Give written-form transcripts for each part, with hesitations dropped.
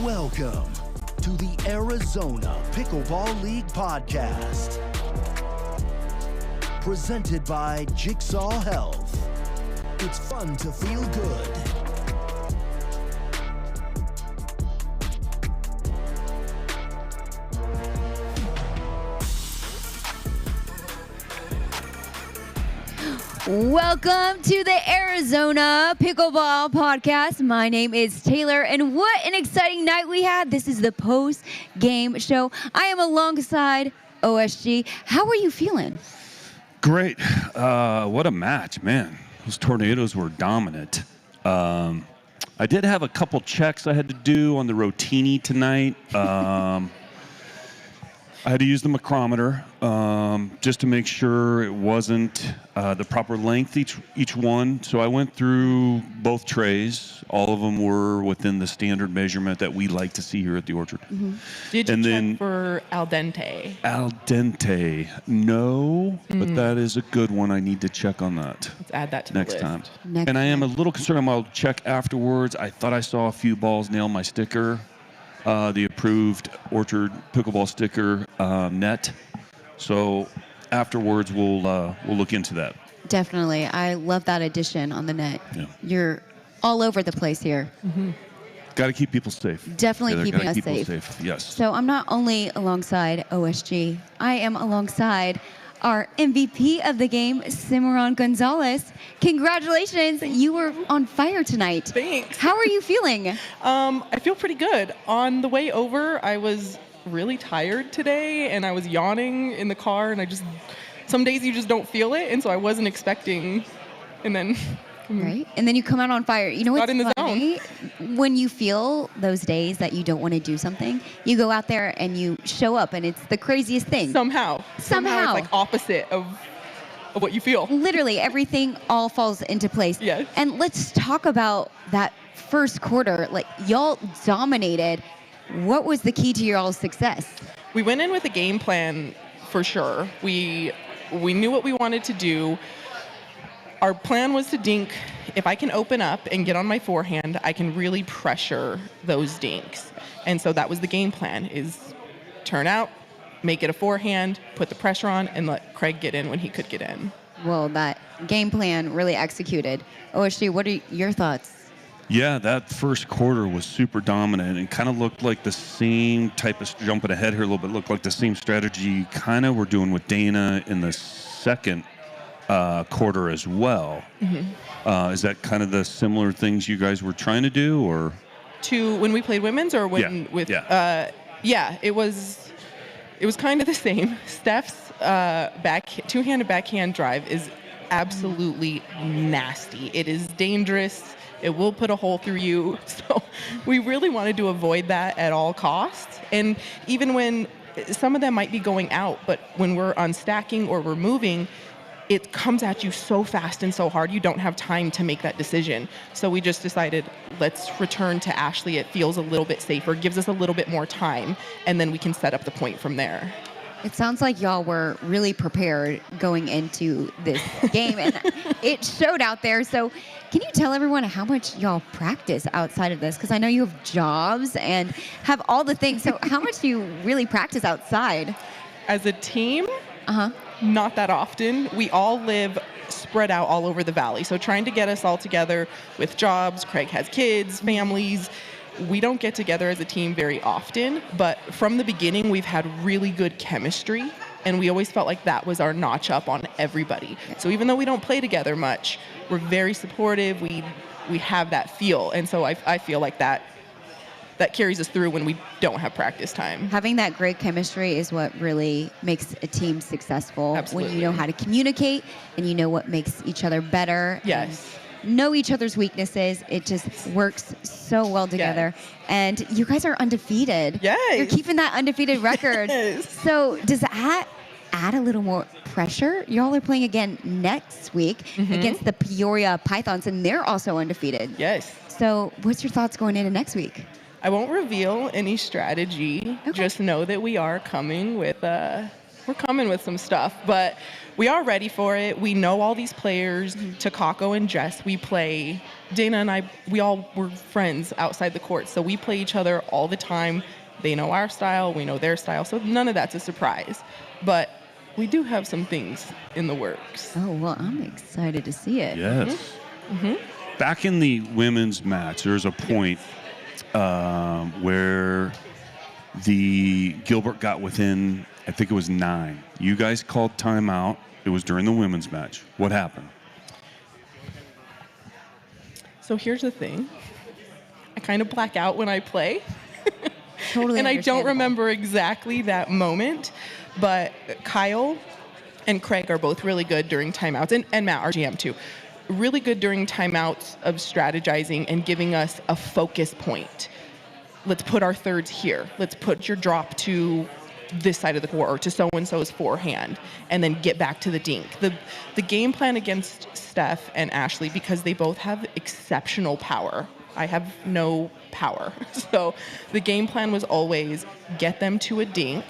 Welcome to the Arizona Pickleball League podcast, presented by Jigsaw Health. It's fun to feel good. Welcome to the Arizona Pickleball Podcast. My name is Taylor, and what an exciting night we had. This is the post-game show. I am alongside OSG. How are you feeling? Great. What a match, man. Those Tornadoes were dominant. I did have a couple checks I had to do on the Rotini tonight. I had to use the micrometer just to make sure it wasn't the proper length each one. So I went through both trays. All of them were within the standard measurement that we like to see here at the Orchard. Mm-hmm. Did you check for al dente? Al dente, no, but that is a good one. I need to check on that. Let's add that to next the list. time. And I am a little concerned. I'll check afterwards. I thought I saw a few balls nail my sticker. The approved Orchard pickleball sticker net. So afterwards, we'll look into that. Definitely. I love that addition on the net. Yeah. You're all over the place here. Mm-hmm. Got to keep people safe. Definitely keeping us safe. Yes. So I'm not only alongside OSG, I am alongside our MVP of the game, Simeron Gonzales. Congratulations. You were on fire tonight. Thanks. How are you feeling? I feel pretty good. On the way over, I was really tired today, and I was yawning in the car, and some days you just don't feel it, and so I wasn't expecting, and then... Right. And then you come out on fire. You know what's funny? When you feel those days that you don't want to do something, you go out there and you show up, and it's the craziest thing. Somehow it's like opposite of what you feel. Literally everything all falls into place. Yes. And let's talk about that first quarter. Like, y'all dominated. What was the key to your all's success? We went in with a game plan for sure. We knew what we wanted to do. Our plan was to dink. If I can open up and get on my forehand, I can really pressure those dinks. And so that was the game plan, is turn out, make it a forehand, put the pressure on, and let Craig get in when he could get in. Well, that game plan really executed. OSG, what are your thoughts? Yeah, that first quarter was super dominant and kind of looked like the same type of, jumping ahead here a little bit, looked like the same strategy kind of we're doing with Dana in the second quarter as well. Mm-hmm. Is that kind of the similar things you guys were trying to do, or? To when we played women's, or when it was kind of the same. Steph's two-handed backhand drive is absolutely nasty. It is dangerous. It will put a hole through you. So we really wanted to avoid that at all costs. And even when some of them might be going out, but when we're unstacking or we're moving, it comes at you so fast and so hard, you don't have time to make that decision. So we just decided, let's return to Ashley. It feels a little bit safer, gives us a little bit more time, and then we can set up the point from there. It sounds like y'all were really prepared going into this game, and it showed out there. So can you tell everyone how much y'all practice outside of this? Because I know you have jobs and have all the things. So how much do you really practice outside? As a team? Not that often. We all live spread out all over the valley. So trying to get us all together with jobs, Craig has kids, families. We don't get together as a team very often, but from the beginning, we've had really good chemistry, and we always felt like that was our notch up on everybody. So even though we don't play together much, we're very supportive. We have that feel, and so I feel like that carries us through when we don't have practice time. Having that great chemistry is what really makes a team successful. Absolutely. When you know how to communicate and you know what makes each other better. Yes. Know each other's weaknesses. It just works so well together. Yes. And you guys are undefeated. Yes. You're keeping that undefeated record. Yes. So does that add a little more pressure? Y'all are playing again next week against the Peoria Pythons, and they're also undefeated. Yes. So what's your thoughts going into next week? I won't reveal any strategy. Okay. Just know that we are coming with we're coming with some stuff, but we are ready for it. We know all these players, Takako and Jess. We play, Dana and I, we all were friends outside the court, so we play each other all the time. They know our style, we know their style, so none of that's a surprise. But we do have some things in the works. Oh, well, I'm excited to see it. Yes. Back in the women's match, there's a point where the Gilbert got within, I think it was 9. You guys called timeout. It was during the women's match. What happened? So here's the thing. I kind of black out when I play. Totally and I don't understandable. remember exactly that moment, but Kyle and Craig are both really good during timeouts, and Matt, our GM too, really good during timeouts of strategizing and giving us a focus point. Let's put our thirds here. Let's put your drop to this side of the court or to so-and-so's forehand, and then get back to the dink. The game plan against Steph and Ashley, because they both have exceptional power. I have no power. So the game plan was always get them to a dink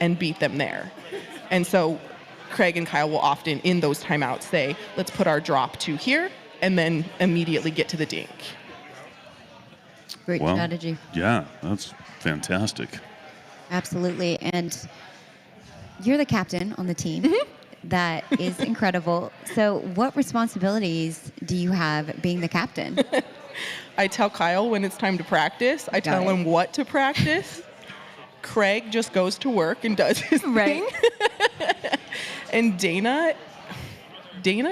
and beat them there. And so Craig and Kyle will often, in those timeouts, say, let's put our drop to here and then immediately get to the dink. Great strategy. Yeah, that's fantastic. Absolutely. And you're the captain on the team. That is incredible. So what responsibilities do you have being the captain? I tell Kyle when it's time to practice. I tell him what to practice. Craig just goes to work and does his thing. And Dana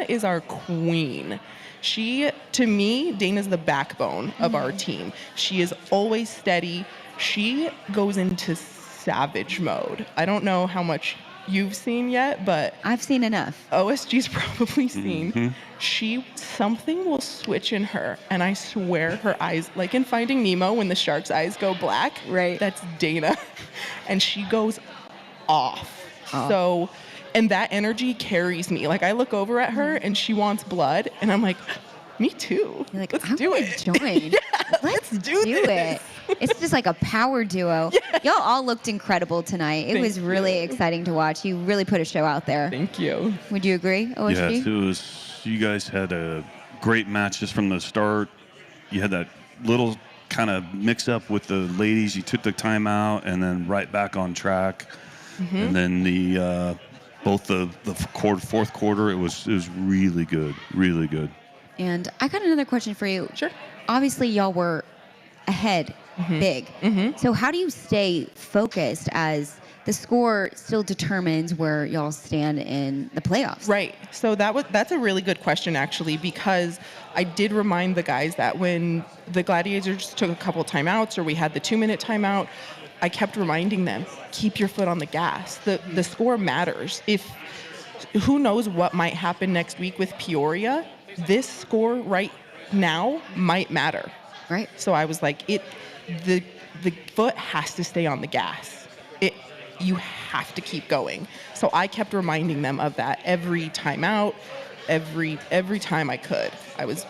is our queen. To me, Dana's the backbone of our team. She is always steady. She goes into savage mode. I don't know how much you've seen yet, but I've seen enough. OSG's probably seen. Something will switch in her, and I swear her eyes, like in Finding Nemo when the shark's eyes go black, right? That's Dana. And she goes off. So, and that energy carries me. Like I look over at her and she wants blood, and I'm like, me too. You're like, let's I do wanna it. Join. Let's do this. it. It's just like a power duo. Y'all all looked incredible tonight. It was really exciting to watch. You really put a show out there. Thank you. Would you agree, OSG? Yes, it was. You guys had a great match just from the start. You had that little kind of mix up with the ladies. You took the timeout and then right back on track. And then both the fourth quarter, it was really good, really good. And I got another question for you. Sure. Obviously, y'all were ahead big. So how do you stay focused as the score still determines where y'all stand in the playoffs? Right. So that's a really good question, actually, because I did remind the guys that when the Gladiators took a couple timeouts or we had the 2-minute timeout, I kept reminding them, keep your foot on the gas. The score matters. Who knows what might happen next week with Peoria? This score right now might matter. Right. So I was like, the foot has to stay on the gas. You have to keep going. So I kept reminding them of that every timeout, every time I could. I was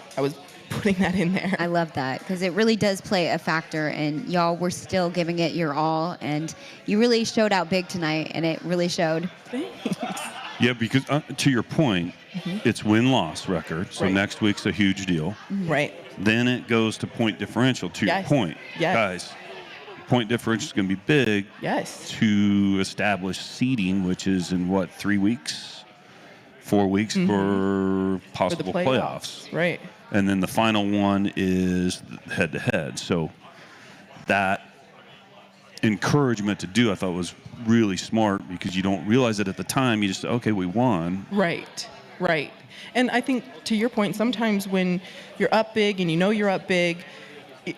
putting that in there. I love that because it really does play a factor, and y'all were still giving it your all, and you really showed out big tonight, and it really showed. Thanks. Yeah, because to your point, it's win-loss record, so Right. next week's a huge deal. Right. Then it goes to point differential, to your point. Yes. Guys, point differential is going to be big Yes. to establish seeding, which is in, 3 weeks? 4 weeks for For possible the playoffs. Right. And then the final one is head-to-head. So that encouragement to do, I thought, was really smart because you don't realize it at the time. You just say, okay, we won. Right. Right. And I think to your point, sometimes when you're up big and you know you're up big,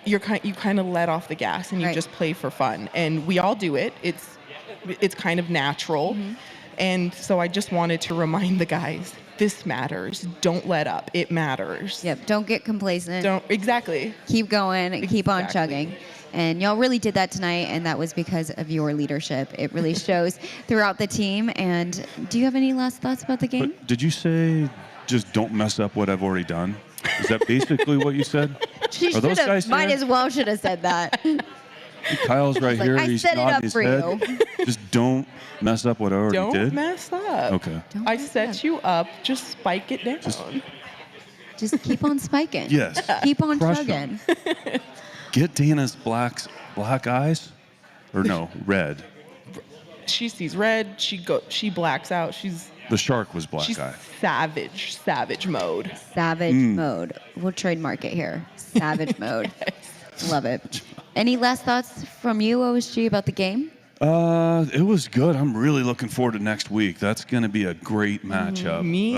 you kind of let off the gas and you just play for fun. And we all do it. It's kind of natural. And so I just wanted to remind the guys, this matters. Don't let up. It matters. Yep. Don't get complacent. Exactly. Keep going and keep on chugging. And y'all really did that tonight, and that was because of your leadership. It really shows throughout the team. And do you have any last thoughts about the game? But did you say just don't mess up what I've already done? Is that basically what you said? She Are those should have, guys might here? as well should have said that. Kyle's right Like, here. I He's set it nodding up his for head. you. Just don't mess up what I already Don't did. mess up. Okay. Don't I mess set up. you up. Just spike it down. Just keep on spiking. Yes. Keep on Crush chugging. 'em. Get Dana's black eyes, or no, red. She sees red. She blacks out. She's The shark was black eye. savage mode. Savage mode. We'll trademark it here. Savage mode. Love it. Any last thoughts from you, OSG, about the game? It was good. I'm really looking forward to next week. That's going to be a great matchup. Me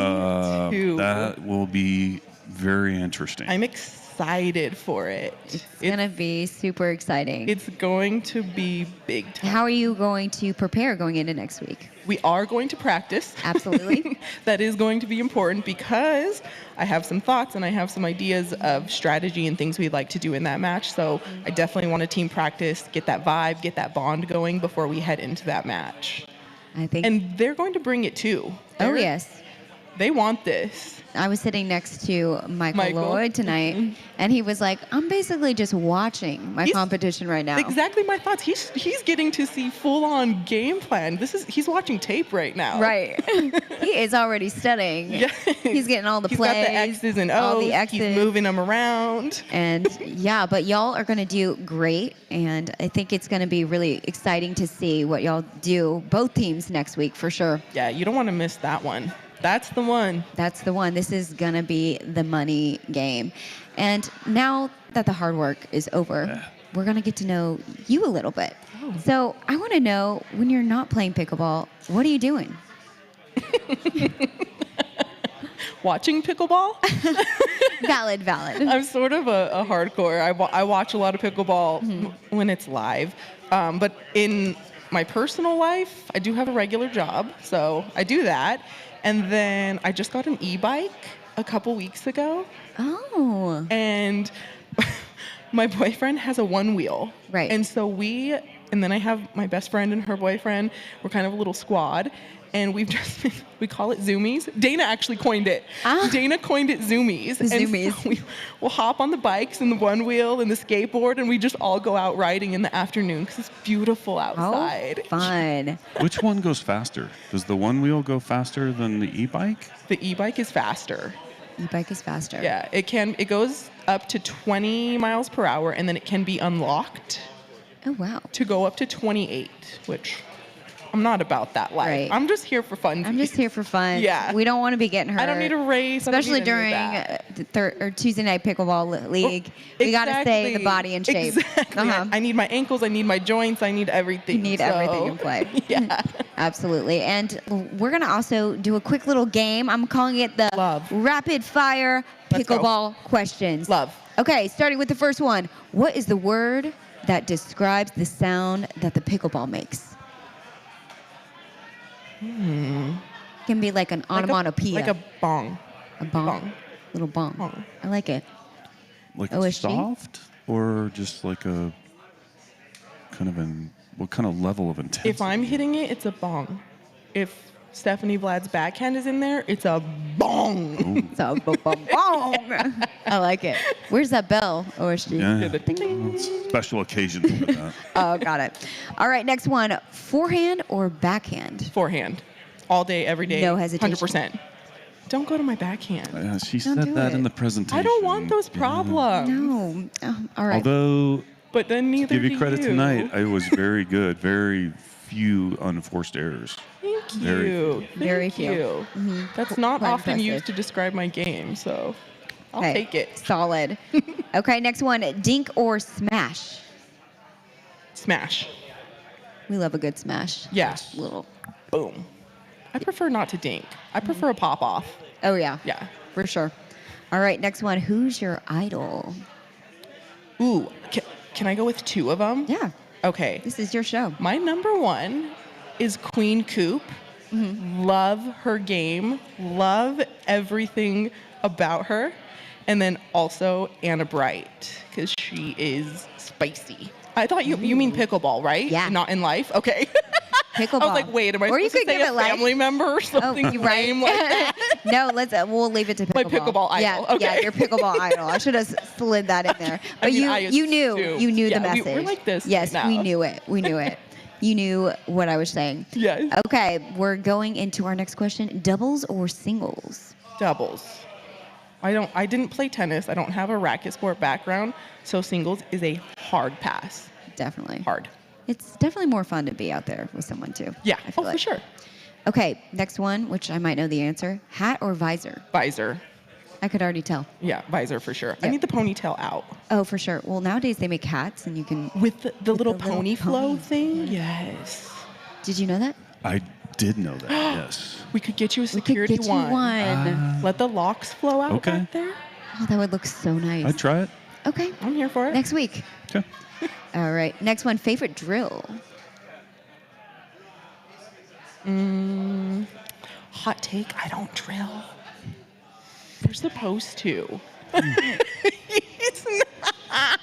too. That will be very interesting. I'm excited for it. It's going to be super exciting. It's going to be big time. How are you going to prepare going into next week? We are going to practice. Absolutely. That is going to be important because I have some thoughts and I have some ideas of strategy and things we'd like to do in that match. So I definitely want to team practice, get that vibe, get that bond going before we head into that match. I think. And they're going to bring it too. Oh, yes. They want this. I was sitting next to Michael Michael. Lloyd tonight, and he was like, I'm basically just watching my He's- competition right now. Exactly my thoughts. He's getting to see full-on game plan. He's watching tape right now. Right. He is already studying. Yes. He's getting all the He's plays. got the X's and O's. all the X's. He's moving them around. And yeah, but y'all are going to do great. And I think it's going to be really exciting to see what y'all do, both teams next week for sure. Yeah, you don't want to miss that one. That's the one. That's the one. This is going to be the money game. And now that the hard work is over, we're going to get to know you a little bit. Oh. So I want to know, when you're not playing pickleball, what are you doing? Watching pickleball? Valid. I'm sort of a hardcore. I watch a lot of pickleball when it's live. But in my personal life, I do have a regular job, so I do that. And then I just got an e-bike a couple weeks ago. Oh. And my boyfriend has a one wheel. Right. And so and then I have my best friend and her boyfriend. We're kind of a little squad. And we call it Zoomies. Dana actually coined it. Dana coined it Zoomies. The Zoomies. And so we'll hop on the bikes and the one wheel and the skateboard, and we just all go out riding in the afternoon because it's beautiful outside. Oh, fun. Which one goes faster? Does the one wheel go faster than the e-bike? The e-bike is faster. E-bike is faster. Yeah, it goes up to 20 miles per hour, and then it can be unlocked Oh, wow. to go up to 28, which I'm not about that life. Right. I'm just here for fun. I'm just here for fun. Yeah. We don't want to be getting hurt. I don't need a race. I don't Especially need any during of that. or Tuesday night pickleball league. We got to stay the Exactly. body in shape. Exactly. I need my ankles. I need my joints. I need everything. You need everything in play. Yeah. Absolutely. And we're going to also do a quick little game. I'm calling it the Love. rapid fire Let's go. pickleball questions. Love. Okay, starting with the first one. What is the word that describes the sound that the pickleball makes? Can be like an onomatopoeia. Like a bong. A bong. bong. Little bong. Bong. I like it. Like OSG? soft, or just like a kind of what kind of level of intensity? If I'm hitting it, it's a bong. If Stephanie Vlad's backhand is in there, it's a bong. So, bong. I like it. Where's that bell, OSG? Yeah. Special occasions for that. Oh, got it. All right, next one. Forehand or backhand? Forehand. All day, every day. No hesitation. 100%. Don't go to my backhand. She Don't said do that it. in the presentation. I don't want those problems. No. Oh, all right. Although, But then neither give do you credit tonight, I was very good. Very few unforced errors. Thank Very you. Very Thank few. you. Mhm. That's not Quite often impressive. used to describe my game, so I'll Okay, take it. Solid. Okay, next one. Dink or smash? Smash. We love a good smash. Yeah. Little. Boom. I prefer not to dink. I prefer a pop off. Oh, yeah. Yeah. For sure. All right, next one. Who's your idol? Ooh, can I go with two of them? Yeah, Okay. this is your show. My number one is Queen Coop. Love her game. Love everything about her. And then also Anna Bright, because she is spicy. I thought you mean pickleball, right? Yeah. Not in life? Okay. pickleball. I was like, wait, am I or you supposed could to say give a it like family member or something you're right. lame like that? No, we'll leave it to pickleball. My pickleball idol. Yeah, Okay. yeah, your pickleball idol. I should have slid that in there. But I mean, you knew yeah, the message. We're like this. Yes, right now. we knew it. We knew it. You knew what I was saying. Yes. Okay, we're going into our next question. Doubles or singles? Doubles. I didn't play tennis. I don't have a racket sport background, so singles is a hard pass. Definitely. Hard. It's definitely more fun to be out there with someone too. Yeah. I feel For like. sure. Okay, next one, which I might know the answer. Hat or visor? Visor. I could already tell. Yeah, visor for sure. I Yep. need the ponytail out. Oh, for sure. Well, nowadays they make hats and you can... With the little the little pony flow pony. thing? Yes. Did you know that? I did know that. Yes. We could get you a We could security get you one. one. Let the locks flow out Okay. back there. Oh, that would look so nice. I'd try it. Okay, I'm here for it. next week. Okay. All right, next one, favorite drill. Hot take, I don't drill. You're supposed to. It's not.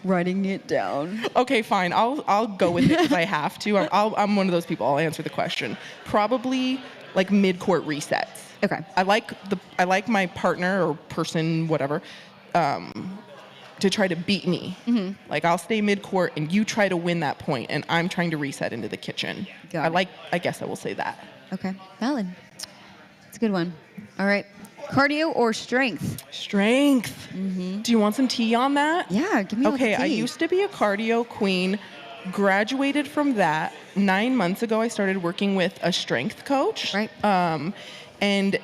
Writing it down. Okay, fine. I'll go with it if I have to. I'm one of those people. I'll answer the question. Probably like mid-court resets. Okay. I like my partner or person, whatever, to try to beat me. Mm-hmm. Like I'll stay mid-court and you try to win that point, and I'm trying to reset into the kitchen. Got it. I guess I will say that. Okay, valid. It's a good one. All right, cardio or strength? Strength. Do you want some tea on that? Yeah, give me all the Okay, I tea. used to be a cardio queen. Graduated from that. 9 months ago, I started working with a strength coach. Right. And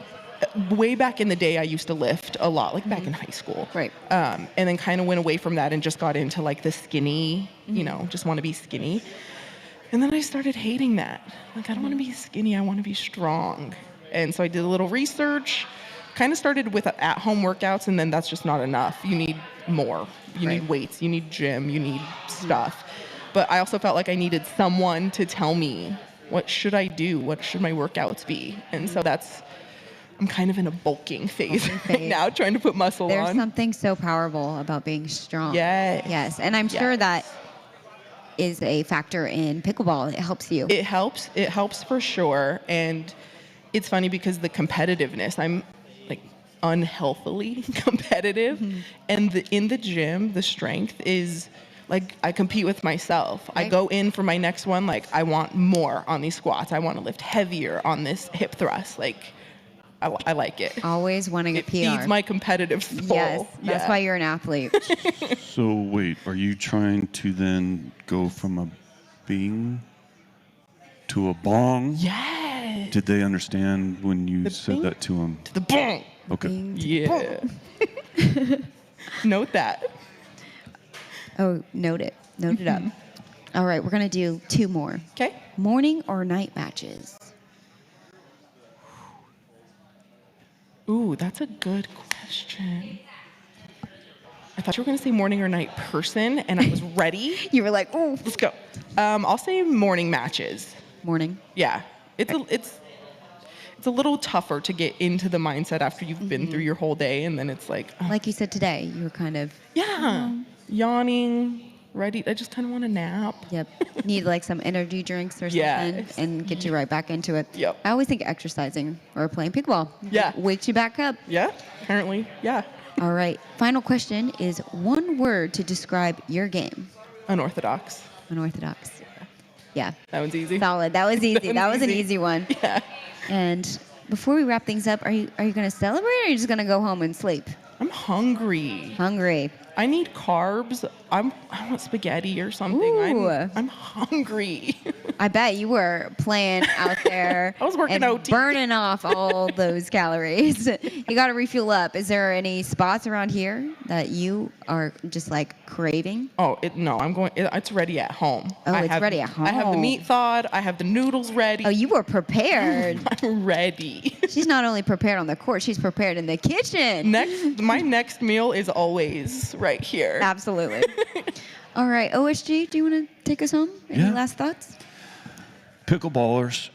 way back in the day, I used to lift a lot, like back in high school. Right. And then kind of went away from that and just got into like the skinny, just want to be skinny. And then I started hating that. Like, I don't want to be skinny. I want to be strong. And so I did a little research, kind of started with at-home workouts, and then that's just not enough. You need more. You Right. need weights. You need gym. You need stuff. But I also felt like I needed someone to tell me, what should I do? What should my workouts be? And so I'm kind of in a bulking phase right now, trying to put muscle There's on. something so powerful about being strong. Yes. Yes, and I'm sure that is a factor in pickleball. It helps you. It helps. It helps for sure. And it's funny because the competitiveness, I'm like unhealthily competitive. And in the gym, the strength is like I compete with myself. Right. I go in for my next one, like I want more on these squats. I want to lift heavier on this hip thrust. Like I like it. Always wanting a It PR. feeds my competitive soul. Yes, that's Yeah. why you're an athlete. So wait, are you trying to then go from a bing to a bong? Yes. Did they understand when you The said bing? that to them? To the boom. Okay. Bing. Yeah. Note that. Oh, note it. Note it up. All right, we're going to do two more. Okay. Morning or night matches? Ooh, that's a good question. I thought you were going to say morning or night person, and I was ready. You were like, oh, Let's go. I'll say morning matches. morning. Yeah, it's a little tougher to get into the mindset after you've been through your whole day, and then it's like, Like you said today, you were kind of, yawning, ready. I just kind of want to nap. yep, need like some energy drinks or something Yes. and get you right back into it. Yep. I always think exercising or playing pickleball Yeah. wakes you back up. Yeah, apparently, yeah. All right, final question is one word to describe your game. Unorthodox. Unorthodox. Yeah, That one's easy. solid. That was easy. That was an easy. easy one. Yeah. And before we wrap things up, are you going to celebrate or are you just going to go home and sleep? I'm hungry. Hungry. I need carbs. I want spaghetti or something. Ooh. I'm hungry. I bet you were playing out there. I was working and OT. burning off all those calories. You got to refuel up. Is there any spots around here that you are just like craving? Oh, it's ready at home. Oh, it's ready at I have the home. meat thawed. I have the noodles ready. Oh, you were prepared. I'm ready. She's not only prepared on the court, she's prepared in the kitchen. My next meal is always right here. Absolutely. All right, OSG, do you want to take us home? Any Yeah. last thoughts? Pickleballers.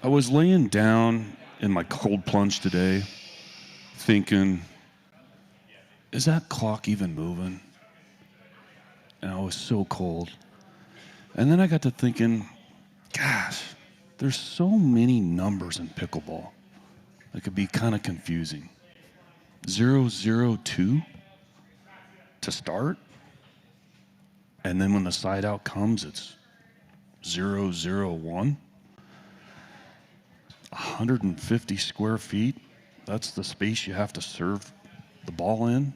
I was laying down in my cold plunge today thinking, is that clock even moving? And I was so cold. And then I got to thinking, gosh, there's so many numbers in pickleball. It could be kind of confusing. 0-0-2 to start. And then when the side out comes, it's 0-0-1. 150 square feet. That's the space you have to serve the ball in.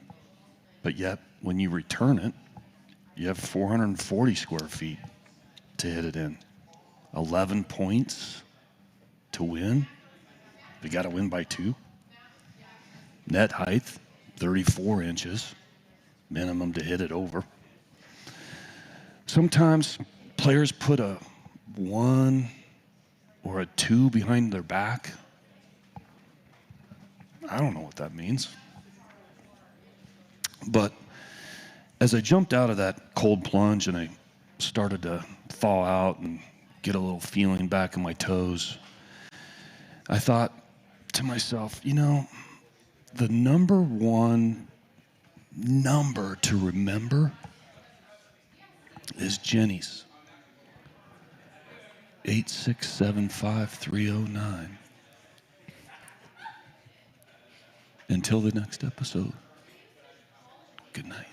But yet, when you return it, you have 440 square feet to hit it in. 11 points to win. You got to win by 2. Net height, 34 inches. Minimum to hit it over. Sometimes players put a 1 or a 2 behind their back. I don't know what that means. But as I jumped out of that cold plunge and I started to thaw out and get a little feeling back in my toes, I thought to myself, you know, the number one number to remember is Jenny's. 8675309. Until the next episode, good night.